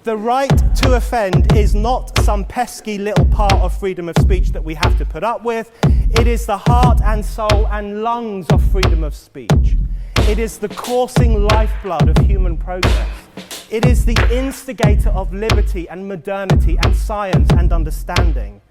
The right to offend is not some pesky little part of freedom of speech that we have to put up with. It is the heart and soul and lungs of freedom of speech. It is the coursing lifeblood of human progress. It is the instigator of liberty and modernity and science and understanding.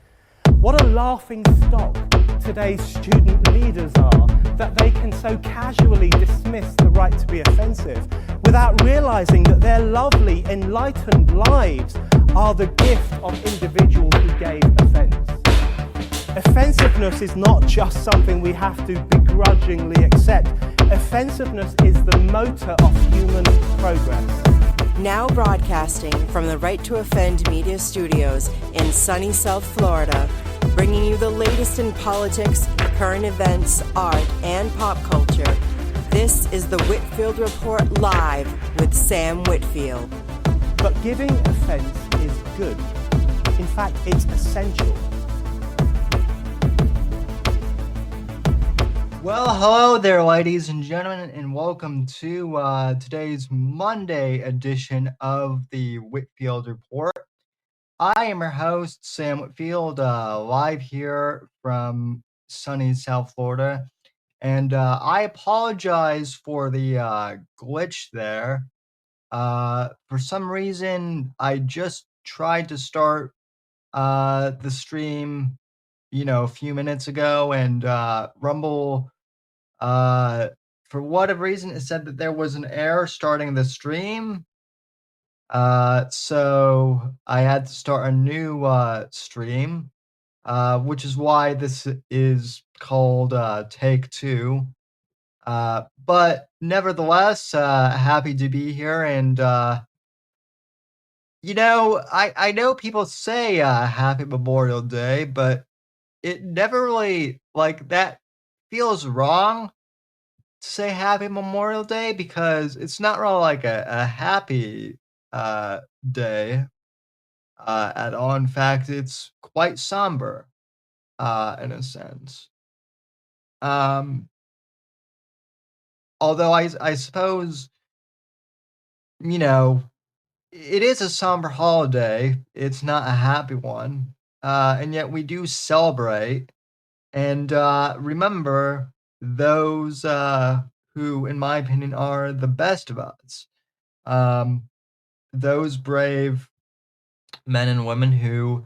What a laughing stock today's student leaders are, that they can so casually dismiss the right to be offensive without realizing that their lovely, enlightened lives are the gift of individuals who gave offense. Offensiveness is not just something we have to begrudgingly accept. Offensiveness is the motor of human progress. Now broadcasting from the Right to Offend Media Studios in sunny South Florida, bringing you the latest in politics, current events, art, and pop culture. This is the Whitfield Report Live with Sam Whitfield. But giving offense is good. In fact, it's essential. Well, hello there, ladies and gentlemen, and welcome to today's Monday edition of the Whitfield Report. I am your host, Sam Whitfield, live here from sunny South Florida, and I apologize for the glitch there. For some reason, I just tried to start the stream, a few minutes ago, and Rumble, for whatever reason, it said that there was an error starting the stream. So I had to start a new stream, which is why this is called Take Two. But nevertheless, happy to be here, and I know people say Happy Memorial Day, but it never really, that feels wrong to say Happy Memorial Day, because it's not really like a happy day at all. In fact, it's quite somber in a sense. Although I suppose, it is a somber holiday. It's not a happy one. And yet we do celebrate and remember those who, in my opinion, are the best of us. Those brave men and women who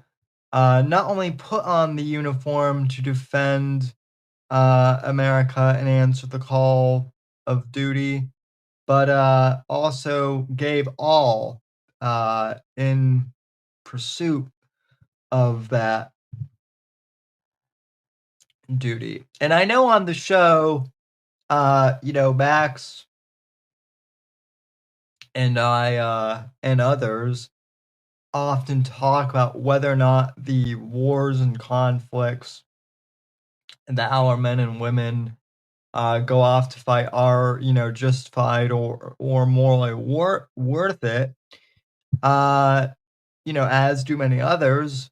not only put on the uniform to defend America and answer the call of duty, but also gave all in pursuit of that duty. And I know on the show, Max and I and others often talk about whether or not the wars and conflicts that our men and women go off to fight are, justified or morally worth it. As do many others.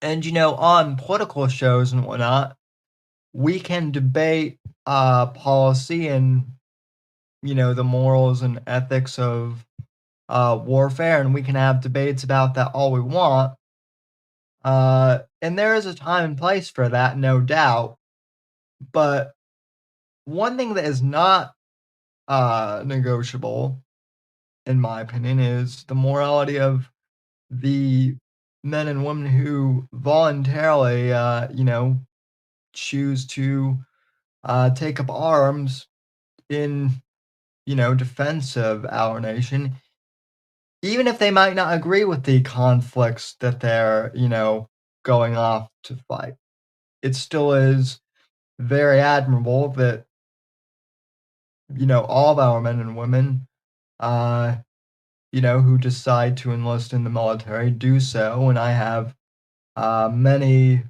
And, on political shows and whatnot, we can debate policy and, the morals and ethics of warfare, and we can have debates about that all we want. And there is a time and place for that, no doubt. But one thing that is not negotiable, in my opinion, is the morality of the men and women who voluntarily, choose to take up arms in, defense of our nation, even if they might not agree with the conflicts that they're, going off to fight. It still is very admirable that, all of our men and women, who decide to enlist in the military do so. And I have many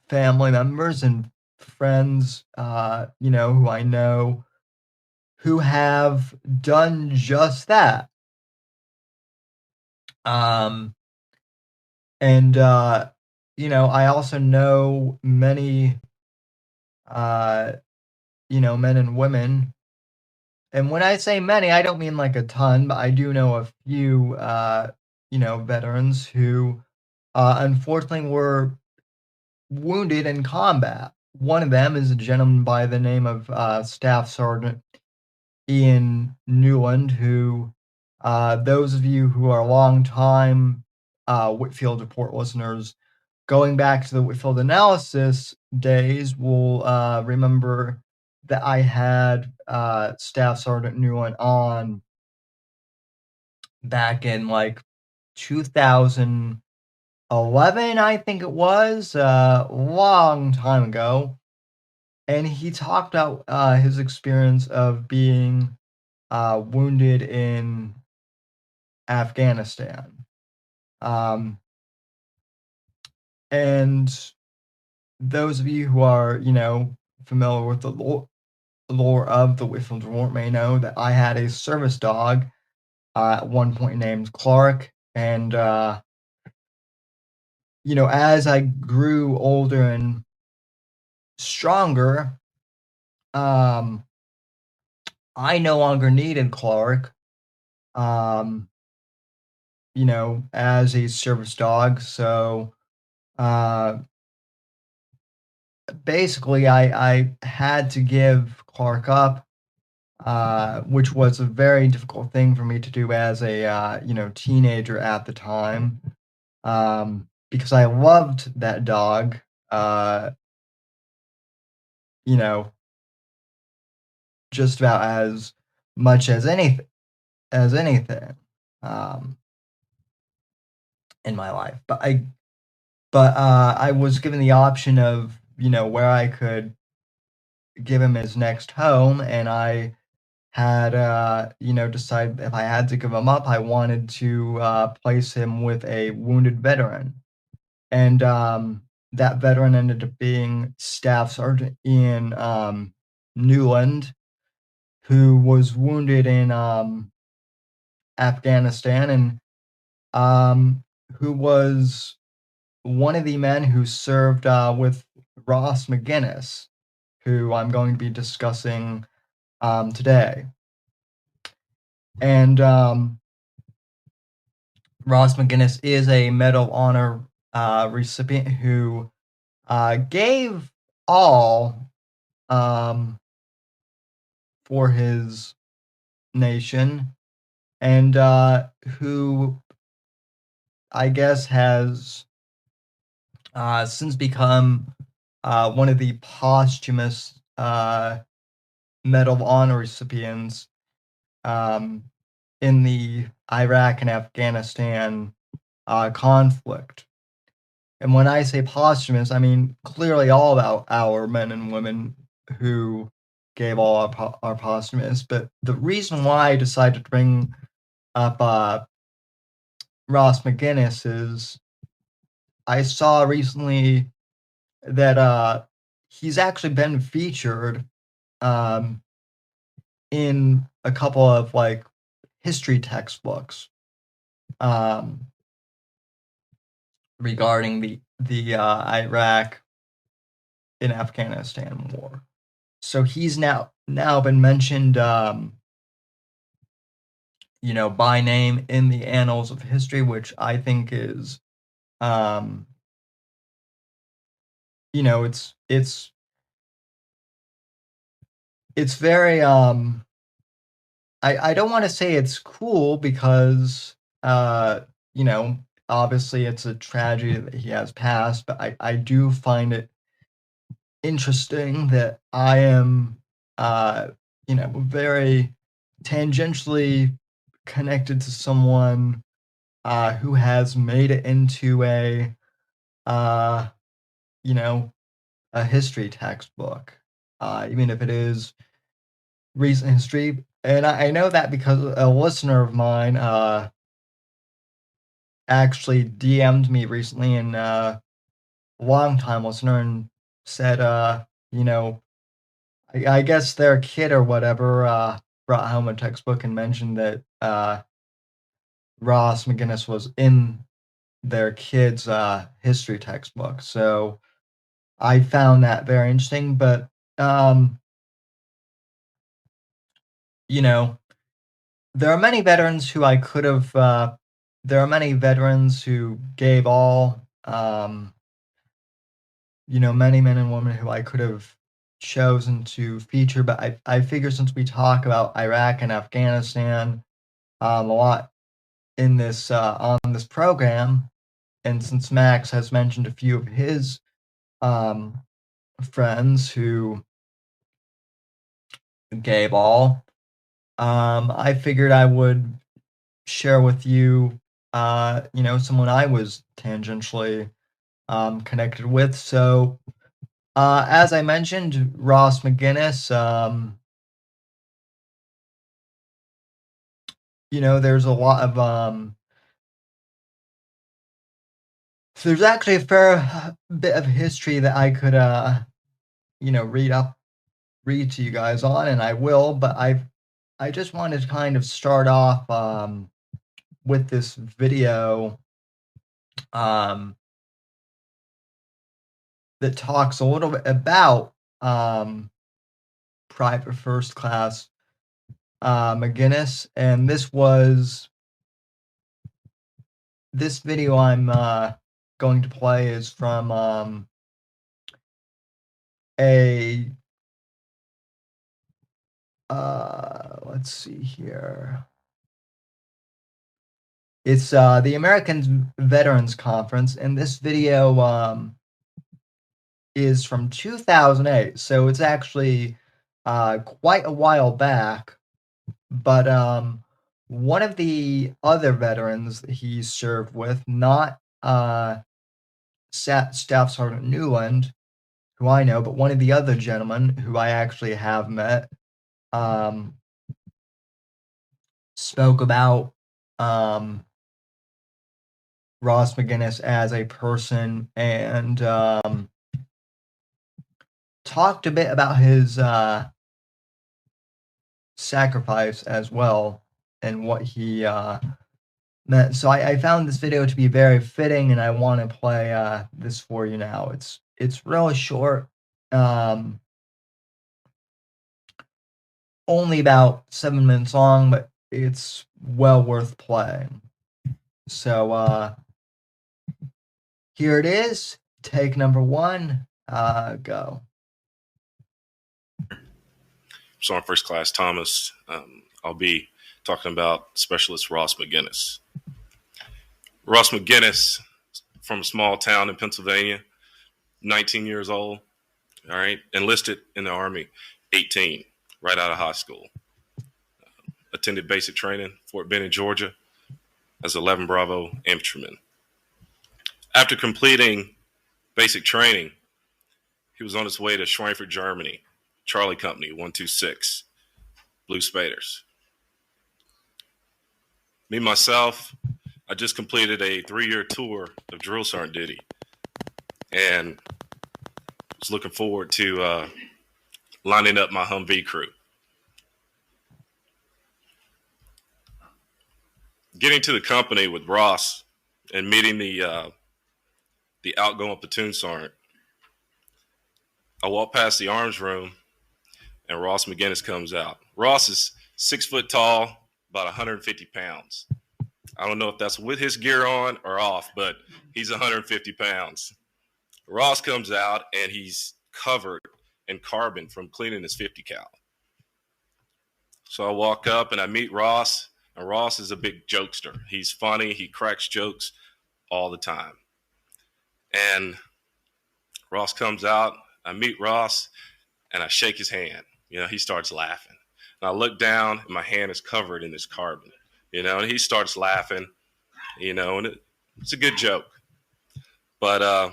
family members and friends, who I know who have done just that. And I also know many, men and women And when I say many, I don't mean like a ton, but I do know a few, veterans who unfortunately were wounded in combat. One of them is a gentleman by the name of Staff Sergeant Ian Newland, who, those of you who are long-time Whitfield Report listeners, going back to the Whitfield analysis days, will remember that I had Staff Sergeant Newland on back in like 2011, I think it was, a long time ago. And he talked about his experience of being wounded in Afghanistan. And those of you who are, familiar with the lore of the Whitfield Report may know that I had a service dog at one point named Clark. And, as I grew older and stronger, I no longer needed Clark, as a service dog. So, basically, I had to give Clark up, which was a very difficult thing for me to do as a, teenager at the time, because I loved that dog, you know, just about as much as anything, in my life. But I was given the option of, where I could give him his next home, and I had, decided if I had to give him up, I wanted to place him with a wounded veteran. And that veteran ended up being Staff Sergeant Ian Newland, who was wounded in Afghanistan, and who was one of the men who served with Ross McGinnis, who I'm going to be discussing today. And Ross McGinnis is a Medal of Honor recipient who gave all for his nation, and who I guess has since become one of the posthumous Medal of Honor recipients in the Iraq and Afghanistan conflict. And when I say posthumous, I mean clearly all of our men and women who gave all our posthumous. But the reason why I decided to bring up Ross McGinnis is I saw recently that he's actually been featured in a couple of like history textbooks regarding the Iraq and Afghanistan war. So he's now been mentioned, by name in the annals of history, which I think is, it's very, I don't want to say it's cool because, obviously it's a tragedy that he has passed, but I do find it interesting that I am, very tangentially connected to someone who has made it into a history textbook, even if it is recent history. And I know that because a listener of mine actually DM'd me recently, and long-time listener, and said, I guess their kid or whatever brought home a textbook and mentioned that Ross McGinnis was in their kid's history textbook. So I found that very interesting. But you know, there are many veterans who I could have, there are many veterans who gave all, many men and women who I could have chosen to feature, but I figure since we talk about Iraq and Afghanistan a lot in this on this program, and since Max has mentioned a few of his um, friends who gave all, I figured I would share with you, someone I was tangentially connected with. So, as I mentioned, Ross McGinnis. There's a lot of so there's actually a fair bit of history that I could read to you guys on, and I will, but I just wanted to kind of start off with this video um that talks a little bit about Private First Class McGinnis, and this video I'm going to play is from a let's see here. It's the American Veterans Conference, and this video is from 2008, so it's actually quite a while back. But one of the other veterans that he served with, not Staff Sergeant Newland, who I know, but one of the other gentlemen who I actually have met, spoke about Ross McGinnis as a person and talked a bit about his sacrifice as well and what he meant. So I found this video to be very fitting, and I want to play this for you now. It's really short, only about 7 minutes long, but it's well worth playing. So here it is. Take number 1. Go. So I'm First Class Thomas. I'll be talking about Specialist Ross McGinnis. Ross McGinnis, from a small town in Pennsylvania, 19 years old, all right, enlisted in the Army, 18, right out of high school. Attended basic training, Fort Benning, Georgia, as 11 Bravo infantryman. After completing basic training, he was on his way to Schweinfurt, Germany, Charlie Company, 126, Blue Spaders. Me, myself, I just completed a 3-year tour of drill sergeant duty and was looking forward to lining up my Humvee crew. Getting to the company with Ross and meeting the outgoing platoon sergeant, I walk past the arms room and Ross McGinnis comes out. Ross is 6 foot tall, about 150 pounds. I don't know if that's with his gear on or off, but he's 150 pounds. Ross comes out and he's covered in carbon from cleaning his 50 cal. So I walk up and I meet Ross, and Ross is a big jokester. He's funny. He cracks jokes all the time. And Ross comes out, I meet Ross, and I shake his hand. He starts laughing. And I look down, and my hand is covered in this carbon. And he starts laughing, and it's a good joke. But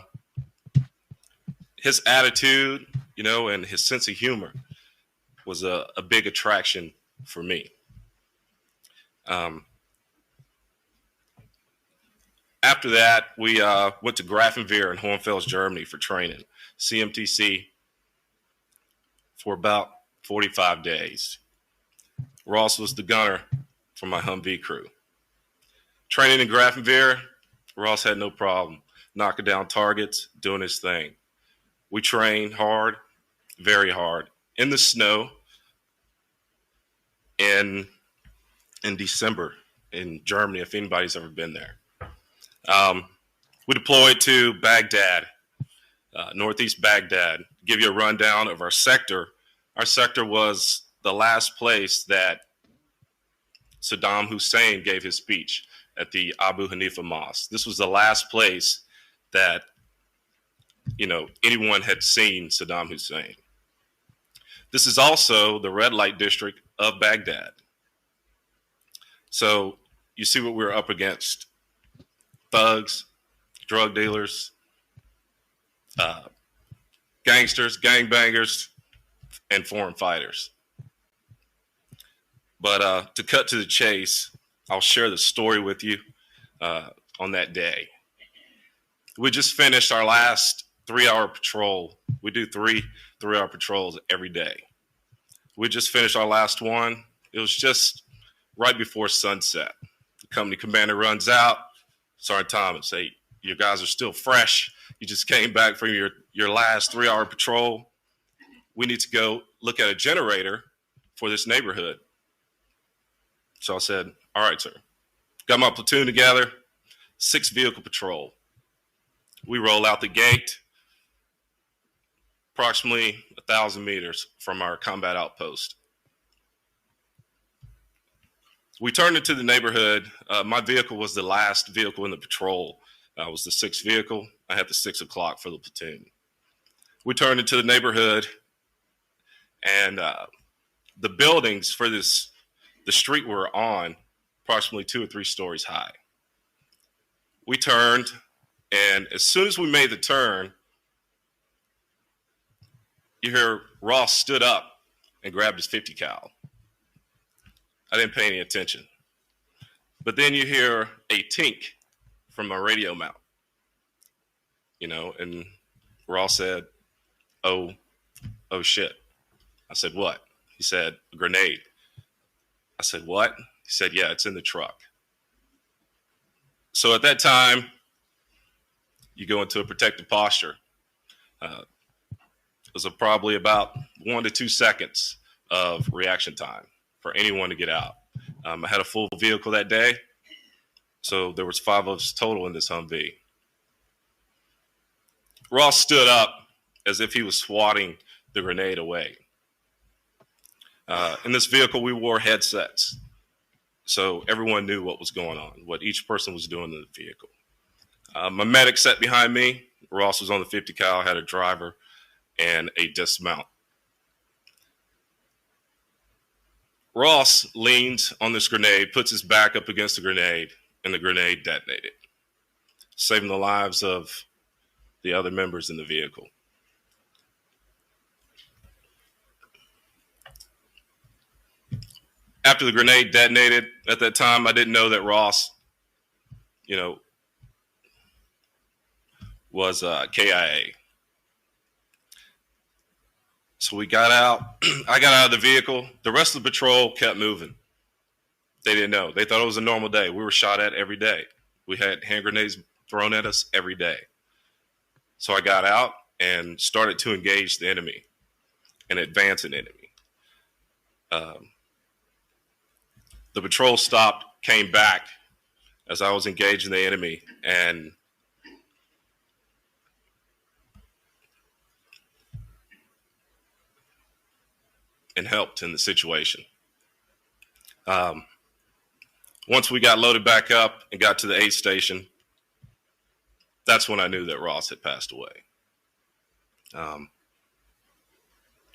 his attitude, and his sense of humor was a big attraction for me. After that, we went to Grafenwehr in Hohenfels, Germany for training, CMTC, for about 45 days. Ross was the gunner for my Humvee crew. Training in Grafenwehr, Ross had no problem knocking down targets, doing his thing. We trained hard, very hard, in the snow, in December in Germany, if anybody's ever been there. We deployed to Baghdad, northeast Baghdad. Give you a rundown of our sector. Our sector was the last place that Saddam Hussein gave his speech at the Abu Hanifa Mosque. This was the last place that, anyone had seen Saddam Hussein. This is also the red light district of Baghdad. So you see what we're up against: thugs, drug dealers, gangsters, gangbangers, and foreign fighters. But to cut to the chase, I'll share the story with you on that day. We just finished our last 3-hour patrol. We do three-hour patrols every day. We just finished our last one. It was just right before sunset. The company commander runs out. Sergeant Thomas, hey, your guys are still fresh. You just came back from your last 3-hour patrol. We need to go look at a generator for this neighborhood. So I said, all right, sir. Got my platoon together, 6-vehicle patrol. We roll out the gate, approximately 1,000 meters from our combat outpost. We turned into the neighborhood. My vehicle was the last vehicle in the patrol. I was the 6th vehicle. I had the 6 o'clock for the platoon. We turned into the neighborhood, and the buildings for the street we're on, approximately 2 or 3 stories high. We turned, and as soon as we made the turn, you hear Ross stood up and grabbed his 50 cal. I didn't pay any attention. But then you hear a tink from my radio mount, and Ross said, oh shit. I said, what? He said, a grenade. I said, what? He said, yeah, it's in the truck. So at that time, you go into a protective posture. It was probably about 1 to 2 seconds of reaction time for anyone to get out. I had a full vehicle that day, so there was 5 of us total in this Humvee. Ross stood up as if he was swatting the grenade away. In this vehicle, we wore headsets, so everyone knew what was going on, what each person was doing in the vehicle. My medic sat behind me. Ross was on the 50 cal, had a driver and a dismount. Ross leans on this grenade, puts his back up against the grenade, and the grenade detonated, saving the lives of the other members in the vehicle. After the grenade detonated, at that time, I didn't know that Ross, was KIA. So we got out. I got out of the vehicle. The rest of the patrol kept moving. They didn't know. They thought it was a normal day. We were shot at every day. We had hand grenades thrown at us every day. So I got out and started to engage the enemy and advance an enemy. The patrol stopped, came back as I was engaging the enemy, and helped in the situation. Once we got loaded back up and got to the aid station, that's when I knew that Ross had passed away.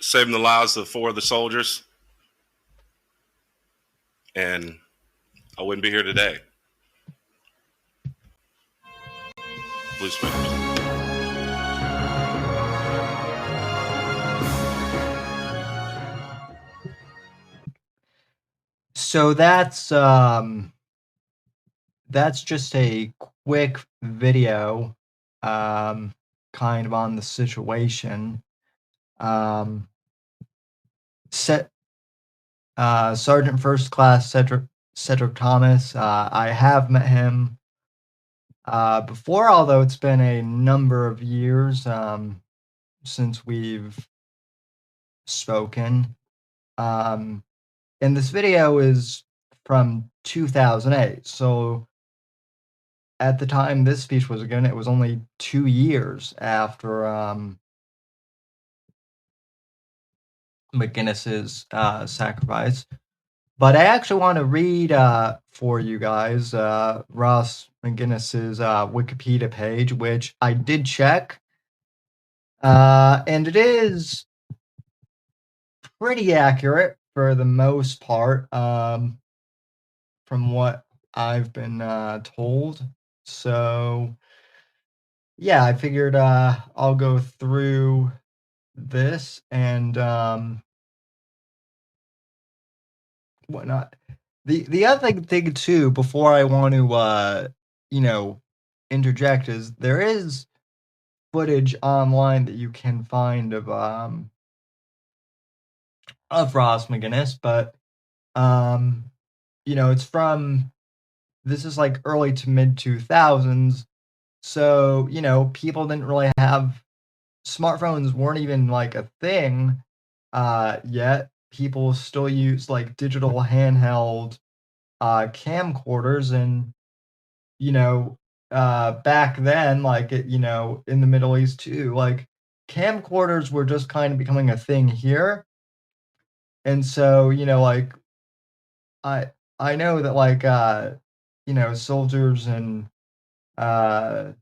Saving the lives of 4 of the soldiers, and I wouldn't be here today. Blue Speakers. So that's just a quick video, kind of on the situation. Sergeant First Class Cedric Thomas. I have met him before, although it's been a number of years since we've spoken. And this video is from 2008. So at the time this speech was given, it was only 2 years after McGinnis's sacrifice. But I actually want to read for you guys Ross McGinnis's Wikipedia page, which I did check. And it is pretty accurate for the most part, from what I've been told. So, yeah, I figured I'll go through this and whatnot. The other thing too, before I want to interject, is there is footage online that you can find of Ross McGinnis, but it's from, this is like early to mid 2000s, so people didn't really have, smartphones weren't even like a thing yet. People still use like digital handheld camcorders, and back then, like in the Middle East too, like camcorders were just kind of becoming a thing here. And so like I I know that like soldiers and uh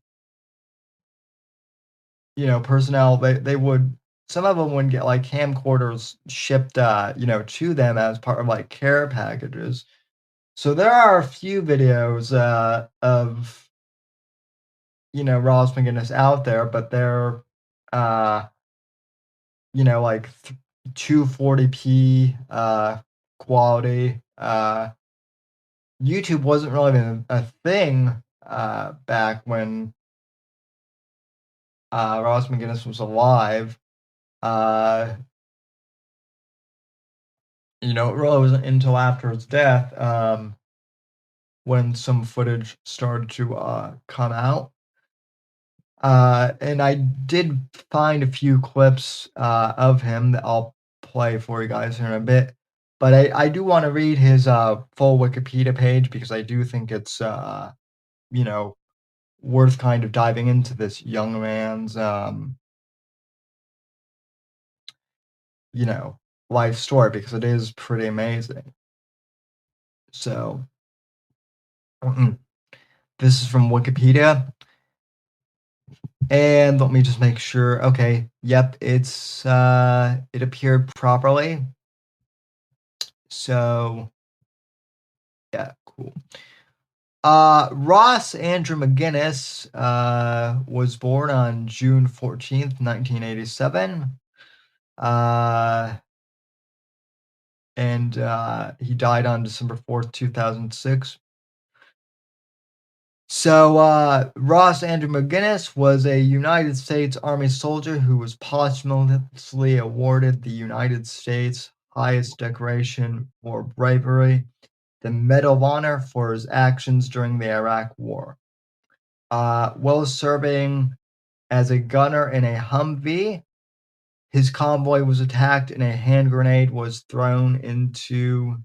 personnel, they would, some of them would get like camcorders shipped to them as part of like care packages. So there are a few videos of Ross McGinnis out there, but they're like 240p quality. YouTube wasn't really a thing back when Ross McGinnis was alive. It really wasn't until after his death when some footage started to come out. And I did find a few clips of him that I'll play for you guys here in a bit. But I do want to read his full Wikipedia page, because I do think it's worth kind of diving into this young man's life story, because it is pretty amazing. So this is from Wikipedia. And let me just make sure. Okay, yep, it's it appeared properly. So yeah, cool. Ross Andrew McGinnis was born on June 14th, 1987. And he died on December 4th, 2006. So, Ross Andrew McGinnis was a United States Army soldier who was posthumously awarded the United States highest decoration for bravery, the Medal of Honor, for his actions during the Iraq War. While serving as a gunner in a Humvee, his convoy was attacked and a hand grenade was thrown into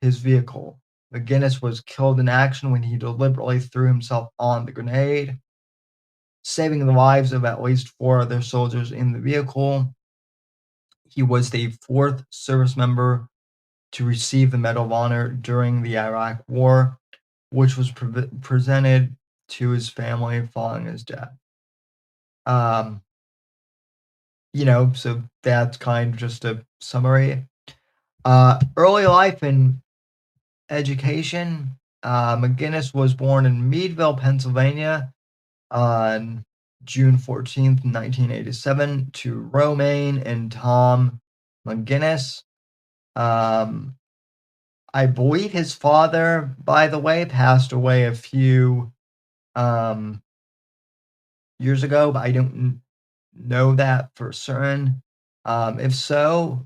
his vehicle. McGinnis was killed in action when he deliberately threw himself on the grenade, saving the lives of at least 4 other soldiers in the vehicle. He was the 4th service member to receive the Medal of Honor during the Iraq War, which was presented to his family following his death. So that's kind of just a summary. Early life and education. McGinnis was born in Meadville, Pennsylvania on June 14th, 1987, to Romaine and Tom McGinnis. I believe his father, by the way, passed away a few years ago, but I don't know that for certain. If so,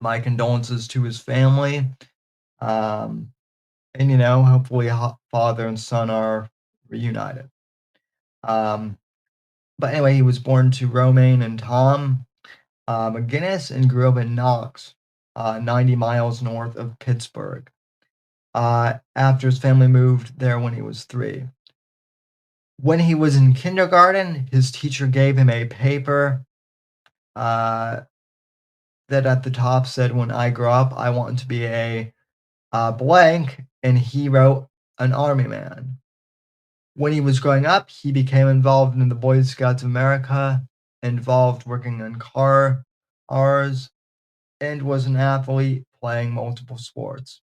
my condolences to his family. And hopefully father and son are reunited. But anyway, he was born to Romaine and Tom. McGinnis and grew up in Knox, 90 miles north of Pittsburgh, after his family moved there when he was 3. When he was in kindergarten, his teacher gave him a paper that at the top said, "When I grow up, I want to be a blank," and he wrote an army man. When he was growing up, he became involved in the Boy Scouts of America, involved working on cars, and was an athlete playing multiple sports.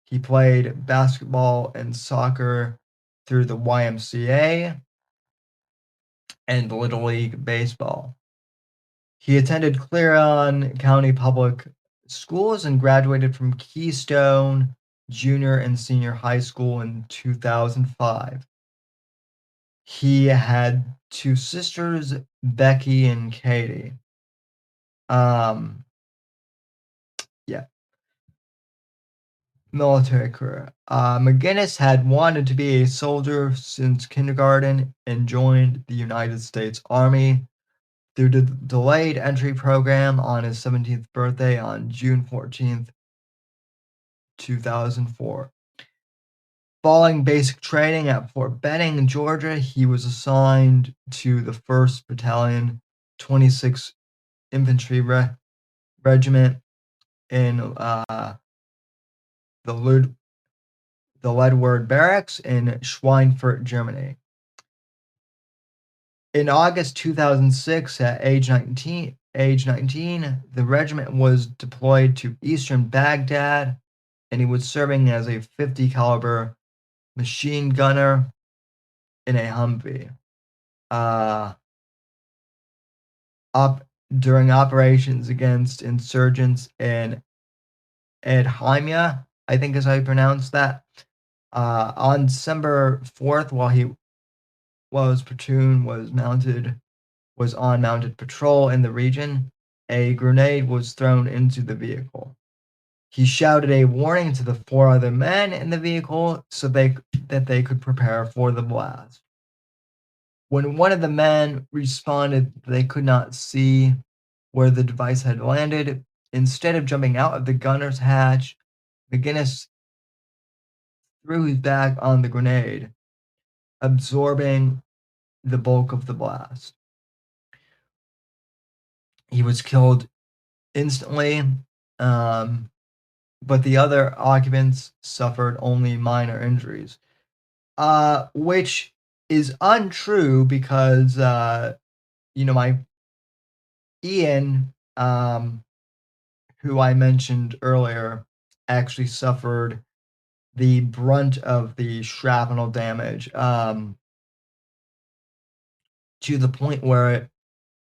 He played basketball and soccer through the YMCA and Little League Baseball. He attended Clarion County Public Schools and graduated from Keystone Junior and Senior High School in 2005. He had 2 sisters, Becky and Katie. Yeah. Military career. McGinnis had wanted to be a soldier since kindergarten and joined the United States Army through the delayed entry program on his 17th birthday on June 14th, 2004. Following basic training at Fort Benning, Georgia, he was assigned to the 1st Battalion, 26th Infantry Regiment in the Leadward Barracks in Schweinfurt, Germany. In August 2006, at age 19, the regiment was deployed to eastern Baghdad, and he was serving as a 50 caliber machine gunner in a Humvee. During operations against insurgents in Edhimia, I think is how you pronounce that. On December 4th, while his platoon was on mounted patrol in the region, a grenade was thrown into the vehicle. He shouted a warning to the 4 other men in the vehicle so that they could prepare for the blast. When one of the men responded they could not see where the device had landed, instead of jumping out of the gunner's hatch, McGinnis threw his back on the grenade, absorbing the bulk of the blast. He was killed instantly, but the other occupants suffered only minor injuries, which is untrue because, my Ian, who I mentioned earlier, actually suffered the brunt of the shrapnel damage, to the point where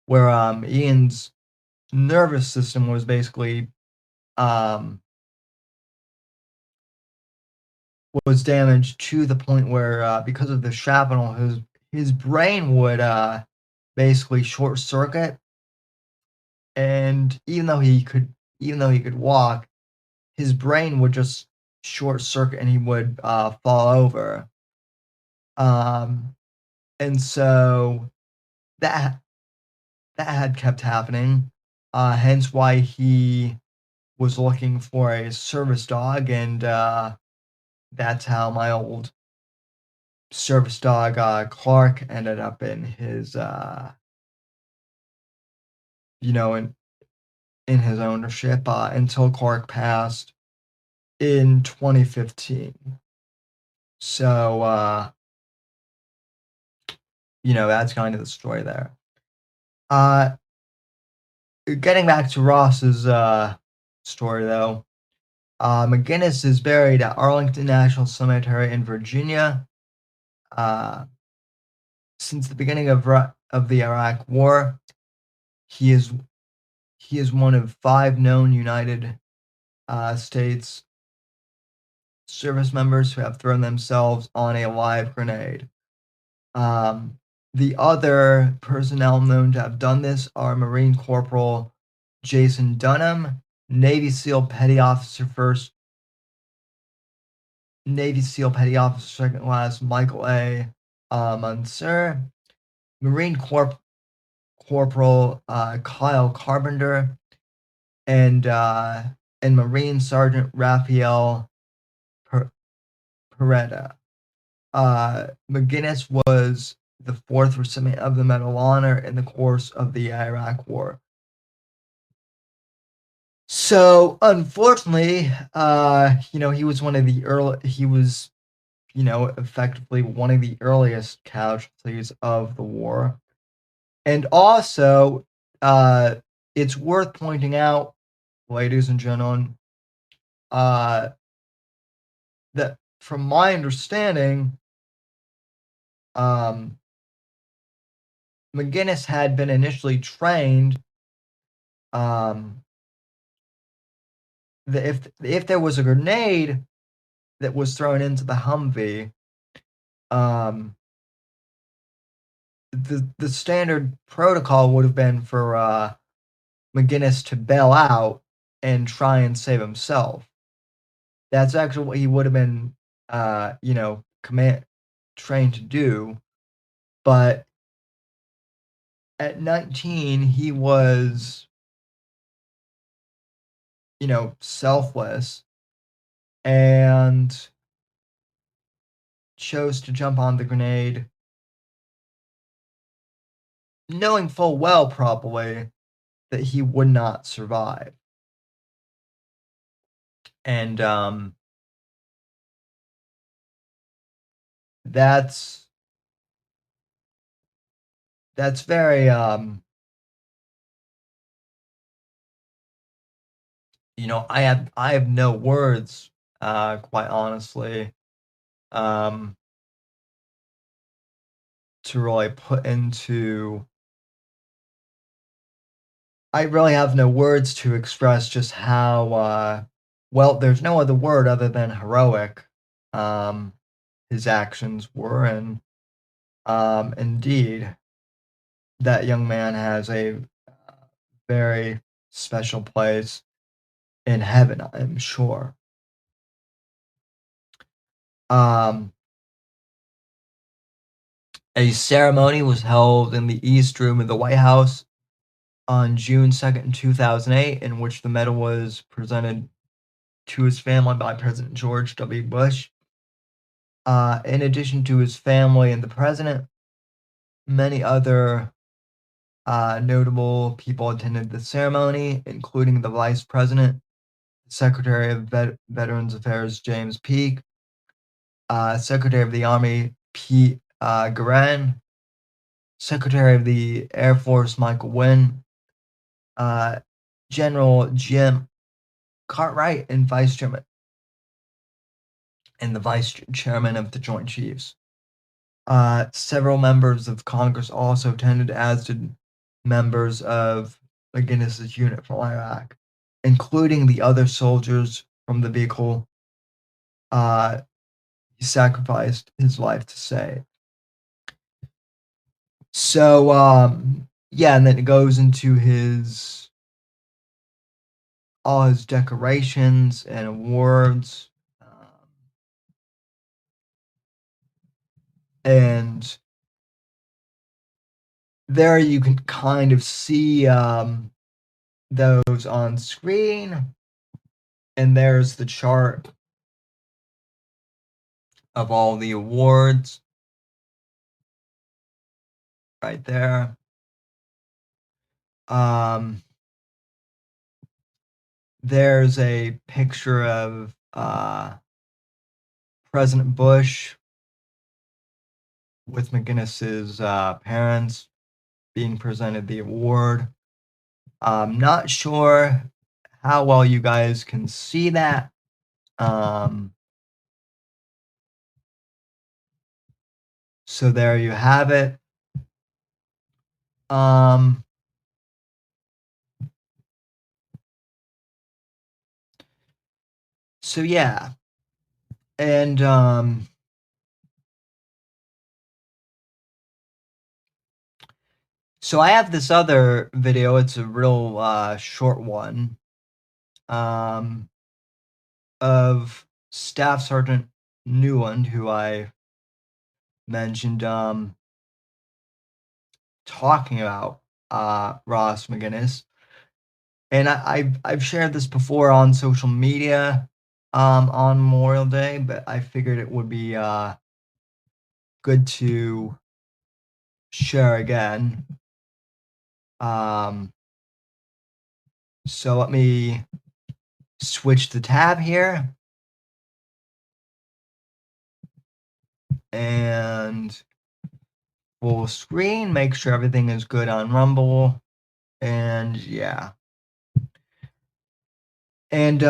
Ian's nervous system was basically was damaged to the point where because of the shrapnel, his brain would basically short circuit, and even though he could walk, his brain would just short circuit and he would fall over. And so that had kept happening, hence why he was looking for a service dog, and that's how my old service dog Clark ended up in his in his ownership until Clark passed in 2015. So that's kind of the story there. Getting back to Ross's story, though, McGinnis is buried at Arlington National Cemetery in Virginia. Since the beginning of the Iraq War, he is one of 5 known United States service members who have thrown themselves on a live grenade. The other personnel known to have done this are Marine Corporal Jason Dunham, Navy SEAL Petty Officer Second Class Michael A. Mansur, Marine Corporal Kyle Carpenter and Marine Sergeant Raphael Peretta. McGinnis was the fourth recipient of the Medal of Honor in the course of the Iraq War. So, unfortunately, he was effectively one of the earliest casualties of the war. And also, it's worth pointing out, ladies and gentlemen, that from my understanding, McGinnis had been initially trained that if there was a grenade that was thrown into the Humvee, the standard protocol would have been for McGinnis to bail out and try and save himself. That's actually what he would have been, trained to do. But at 19, he was, selfless and chose to jump on the grenade, knowing full well probably that he would not survive. And that's very I have no words, quite honestly, to really put into. I really have no words to express just how well. There's no other word other than heroic. His actions were, and indeed, that young man has a very special place in heaven, I'm sure. A ceremony was held in the East Room of the White House on June 2nd, 2008, in which the medal was presented to his family by President George W. Bush. In addition to his family and the president, many other notable people attended the ceremony, including the Vice President, Secretary of Veterans Affairs James Peake, Secretary of the Army Pete Guerin, Secretary of the Air Force Michael Wynn, General Jim Cartwright, and the Vice Chairman of the Joint Chiefs. Several members of Congress also attended, as did members of McGinnis's unit from Iraq, including the other soldiers from the vehicle he sacrificed his life to save. So, and then it goes into all his decorations and awards. And there you can kind of see those on screen. And there's the chart of all the awards right there. There's a picture of President Bush with McGinnis's parents being presented the award. I'm not sure how well you guys can see that. So there you have it. So yeah. And so I have this other video. It's a real short one of Staff Sergeant Newland, who I mentioned talking about Ross McGinnis. And I've shared this before on social media on Memorial Day, but I figured it would be good to share again. So let me switch the tab here. And full screen, make sure everything is good on Rumble. And yeah. And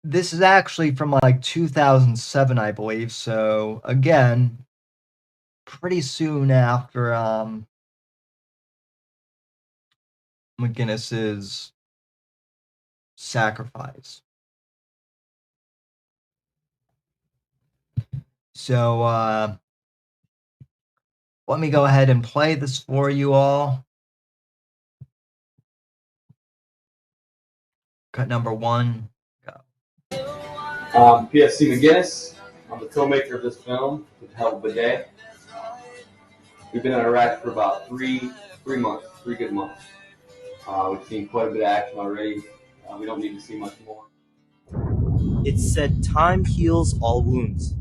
this is actually from like 2007, I believe. So again, pretty soon after McGinnis's sacrifice. So let me go ahead and play this for you all. Cut number 1. PFC McGinnis. I'm the filmmaker of this film, with Hell of a Day. We've been in Iraq for about three months, 3 good months. We've seen quite a bit of action already. We don't need to see much more. It's said time heals all wounds.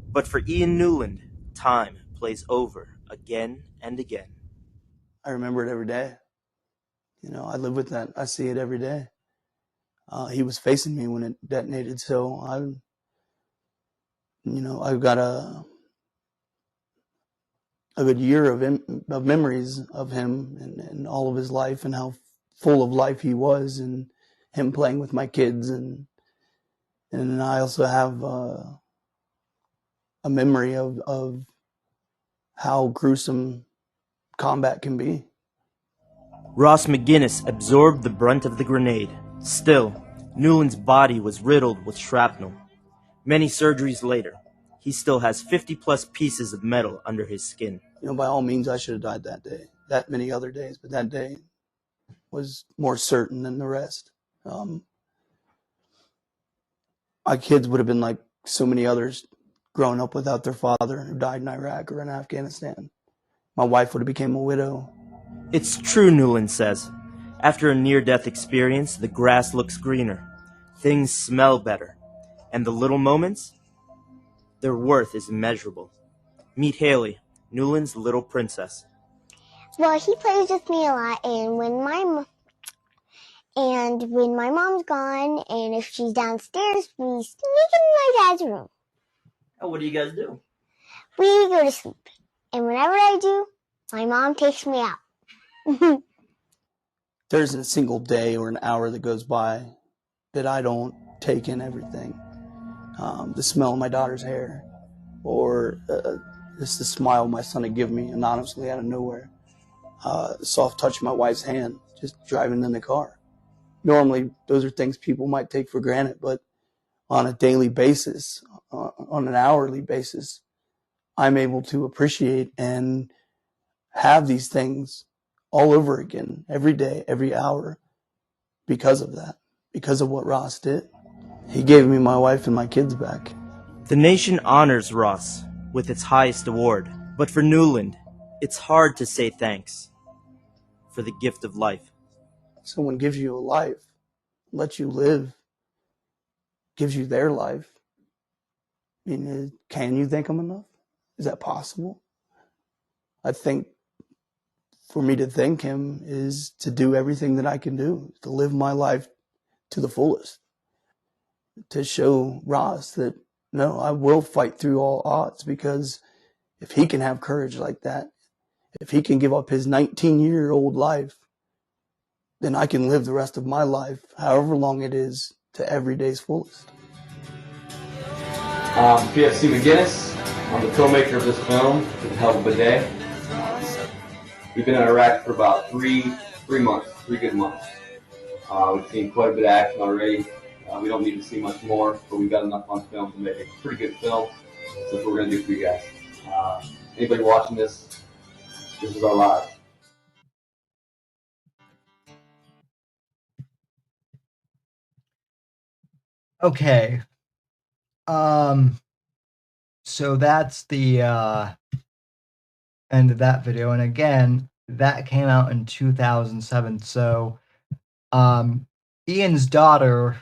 But for Ian Newland, time plays over again and again. I remember it every day. You know, I live with that. I see it every day. He was facing me when it detonated, so I've got a good year of memories of him and all of his life and how full of life he was, and him playing with my kids, and I also have a memory of how gruesome combat can be. Ross McGinnis absorbed the brunt of the grenade. Still, Newland's body was riddled with shrapnel. Many surgeries later, he still has 50-plus pieces of metal under his skin. You know, by all means, I should have died that day. That many other days, but that day was more certain than the rest. My kids would have been like so many others growing up without their father who died in Iraq or in Afghanistan. My wife would have became a widow. It's true, Newland says. After a near-death experience, the grass looks greener, things smell better, and the little moments, their worth is immeasurable. Meet Haley, Newland's little princess. Well, he plays with me a lot, and when my mom's gone, and if she's downstairs, we sneak in my dad's room. Oh, what do you guys do? We go to sleep, and whenever I do, my mom takes me out. There isn't a single day or an hour that goes by that I don't take in everything. The smell of my daughter's hair, or just the smile my son had given me anonymously out of nowhere. The soft touch of my wife's hand, just driving in the car. Normally, those are things people might take for granted, but on a daily basis, on an hourly basis, I'm able to appreciate and have these things all over again, every day, every hour, because of that, because of what Ross did. He gave me my wife and my kids back. The nation honors Ross with its highest award, but for Newland, it's hard to say thanks for the gift of life. Someone gives you a life, lets you live, gives you their life. I mean, can you thank them enough? Is that possible? I think for me to thank him is to do everything that I can do, to live my life to the fullest, to show Ross that, no, I will fight through all odds, because if he can have courage like that, if he can give up his 19-year-old life, then I can live the rest of my life, however long it is, to every day's fullest. PFC McGinnis. I'm the filmmaker of this film, with Hell of a Day. We've been in Iraq for about three months, 3 good months. We've seen quite a bit of action already. We don't need to see much more, but we've got enough on film to make a pretty good film. So that's what we're going to do for you guys. Anybody watching this is our lives. Okay. So that's the end of that video. And again, that came out in 2007. So Ian's daughter,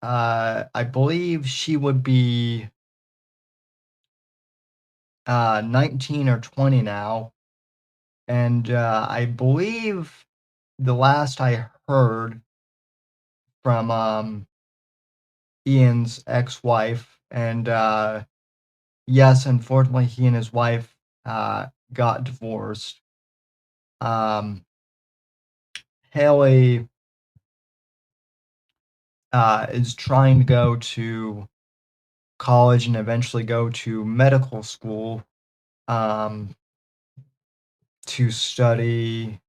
I believe she would be 19 or 20 now. And I believe the last I heard from Ian's ex-wife, and yes, unfortunately, he and his wife got divorced. Haley is trying to go to college and eventually go to medical school to study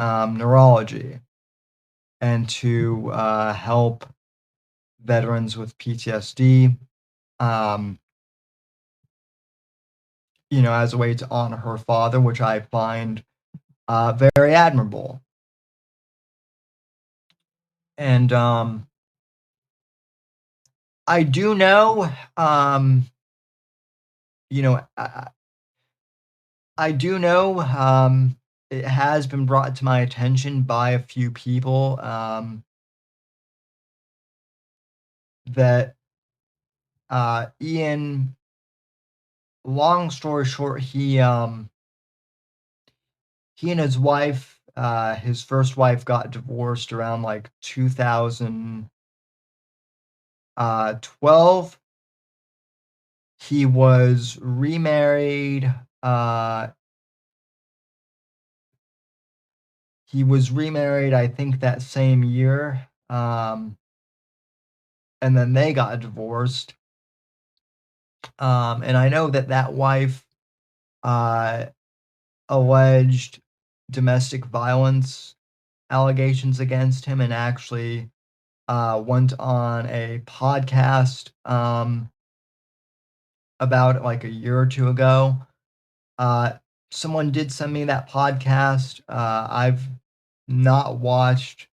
neurology and to help veterans with PTSD, as a way to honor her father, which I find very admirable. And I do know, I do know it has been brought to my attention by a few people that Ian, long story short, he and his wife, his first wife, got divorced around like 2012. He was remarried. I think, that same year. And then they got divorced. And I know that wife alleged domestic violence allegations against him and actually went on a podcast about it like a year or two ago. Someone did send me that podcast. I've not watched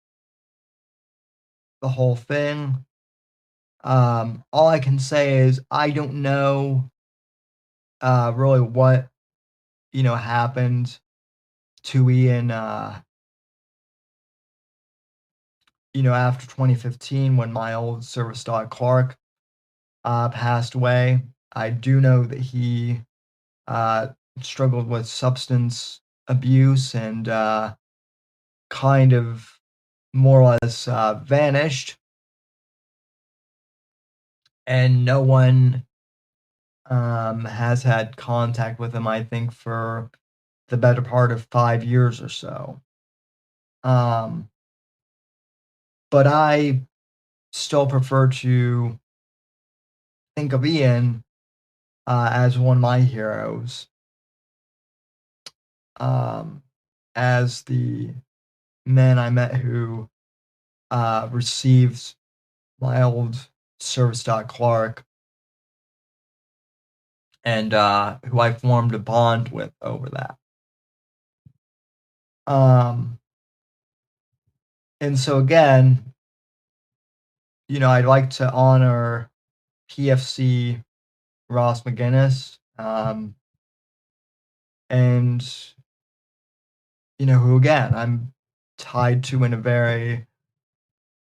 the whole thing. All I can say is I don't know really what happened to Ian after 2015 when my old service dog Clark passed away. I do know that he struggled with substance abuse and kind of more or less vanished, and no one has had contact with him, I think, for the better part of 5 years or so. But I still prefer to think of Ian as one of my heroes, as the man I met who received my old service dog Clark, and who I formed a bond with over that. And so again, I'd like to honor PFC Ross McGinnis, and who again I'm tied to in a very,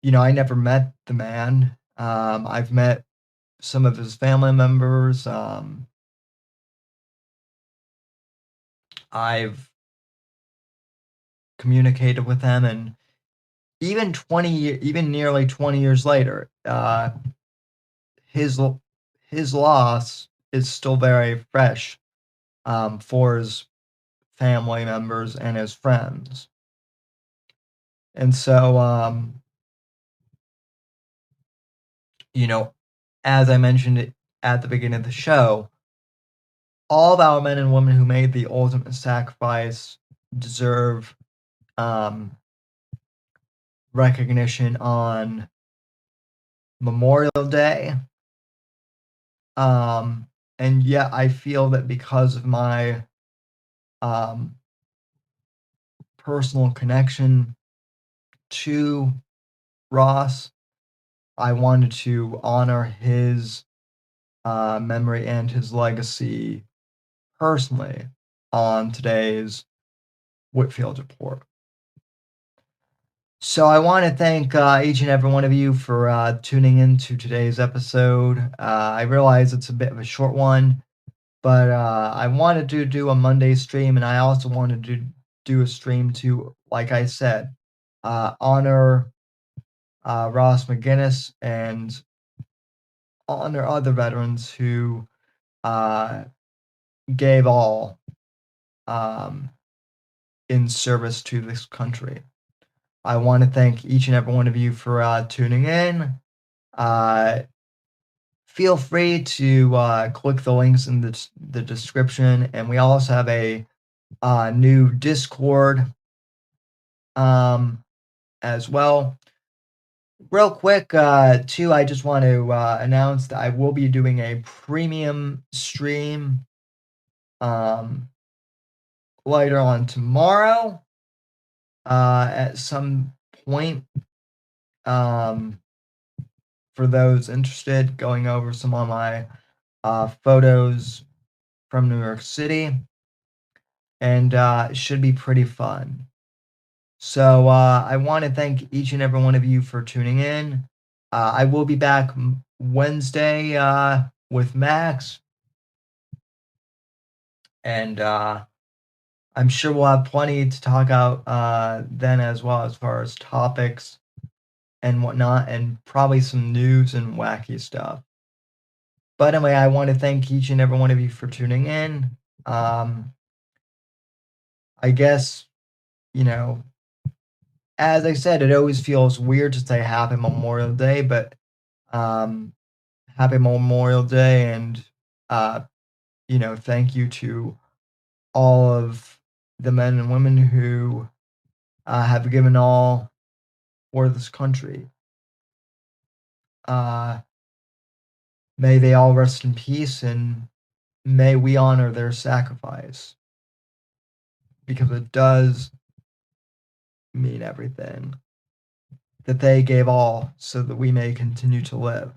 I never met the man. I've met some of his family members. I've communicated with them, and even nearly 20 years later, his loss is still very fresh for his family members and his friends. And so, as I mentioned at the beginning of the show, all of our men and women who made the ultimate sacrifice deserve recognition on Memorial Day. And yet I feel that because of my personal connection to Ross, I wanted to honor his memory and his legacy personally on today's Whitfield Report. So I want to thank each and every one of you for tuning in to today's episode. I realize it's a bit of a short one, but I wanted to do a Monday stream, and I also wanted to do a stream to, like I said, honor Ross McGinnis and honor other veterans who gave all in service to this country. I want to thank each and every one of you for tuning in. Feel free to click the links in the description, and we also have a new Discord as well. Real quick, too, I just want to announce that I will be doing a premium stream later on tomorrow at some point. For those interested, going over some of my photos from New York City, and it should be pretty fun. So I want to thank each and every one of you for tuning in. I will be back Wednesday with Max, and I'm sure we'll have plenty to talk about then as well, as far as topics and whatnot, and probably some news and wacky stuff. But anyway, I want to thank each and every one of you for tuning in. I guess, as I said, it always feels weird to say Happy Memorial Day, but Happy Memorial Day, and thank you to all of the men and women who have given all for this country. May they all rest in peace, and may we honor their sacrifice, because it does mean everything that they gave all so that we may continue to live.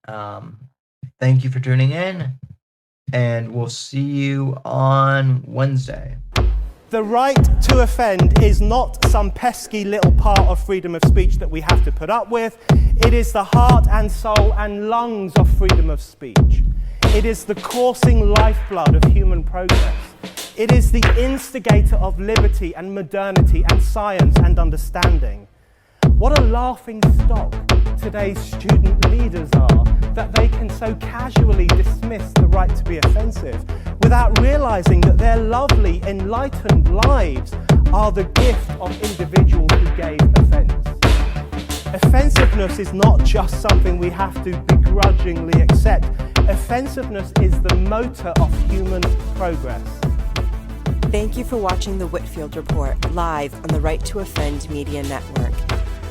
Thank you for tuning in, and we'll see you on Wednesday. The right to offend is not some pesky little part of freedom of speech that we have to put up with. It is the heart and soul and lungs of freedom of speech. It is the coursing lifeblood of human progress. It is the instigator of liberty and modernity and science and understanding. What a laughing stock today's student leaders are, that they can so casually dismiss the right to be offensive without realizing that their lovely, enlightened lives are the gift of individuals who gave offense. Offensiveness is not just something we have to begrudgingly accept. Offensiveness is the motor of human progress. Thank you for watching the Whitfield Report live on the Right to Offend Media Network.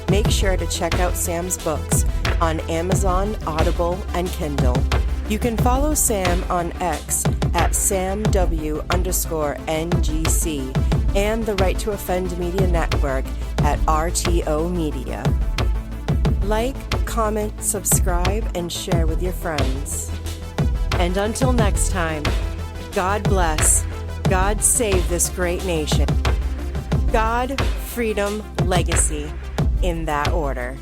Make sure to check out Sam's books on Amazon, Audible, and Kindle. You can follow Sam on X at SamW_NGC and the Right to Offend Media Network at RTO Media. Like, comment, subscribe, and share with your friends. And until next time, God bless, God save this great nation. God, freedom, legacy, in that order.